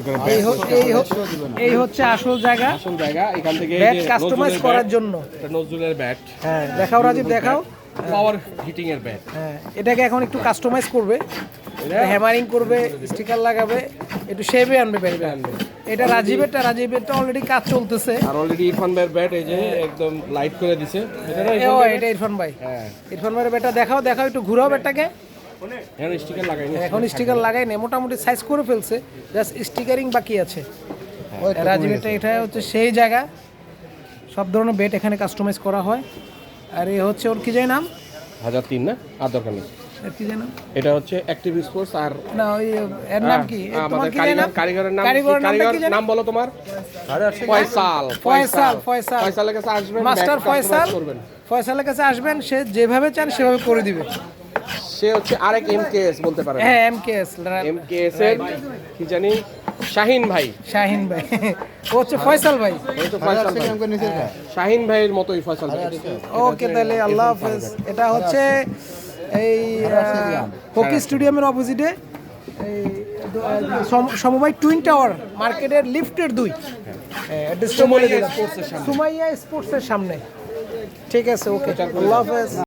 করে এই হচ্ছে আসল জায়গা এখান থেকে ব্যাট কাস্টমাইজ করার জন্য। এটা নজরুলের ব্যাট, হ্যাঁ দেখাও রাজীব দেখাও। পাওয়ার হিটিং এর ব্যাট। হ্যাঁ এটাকে এখন একটু কাস্টমাইজ করবে, হ্যামারিং করবে, স্টিকার লাগাবে, একটু শেপে আনবে ব্যাটটা। এটা রাজীবেরটা অলরেডি কাজ চলতেছে। আর অলরেডি ইরফান ভাইয়ের ব্যাট এই যে একদম লাইট করে দিছে। এটা ইরফান ভাই। হ্যাঁ ইরফান ভাইয়ের ব্যাটটা দেখাও একটু ঘুরাও ব্যাটটাকে। এখন স্টিকার লাগাইনি, এখন স্টিকার লাগাই না, মোটামুটি সাইজ করে ফেলছে, জাস্ট স্টিকারিং বাকি আছে। রাজীবেরটা এটা হচ্ছে সেই জায়গা, সব ধরনের ব্যাট এখানে কাস্টমাইজ করা হয়। আর এই হচ্ছে ওর কি যায় নাম, 1003 না আর দরকার নেই। কি যায় নাম? এটা হচ্ছে অ্যাক্টিভ স্পোর্টস। আর না ওই এর নাম কি, আমাদের কারিগরের নাম বলো তোমার? ফয়সালের কাছে আসবেন, মাস্টার ফয়সাল। ফয়সালের কাছে আসবেন, সে যেভাবে চান সেভাবে করে দিবে। সে হচ্ছে আরেক এমকেএস বলতে পারেন। হ্যাঁ এমকেএস এর কি জানি শাহিন ভাই ও হচ্ছে ফয়সাল ভাই। শাহিন ভাইয়ের মতোই ফয়সাল ভাই। ওকে তাহলে আল্লাহ হাফেজ। এটা হচ্ছে এই হকি স্টেডিয়ামের অপোজিটে এই সমবায় টুইন টাওয়ার মার্কেটের লিফটের 2, সুমাইয়া স্পোর্টসের সামনে। ঠিক আছে, ওকে আল্লাহ হাফেজ।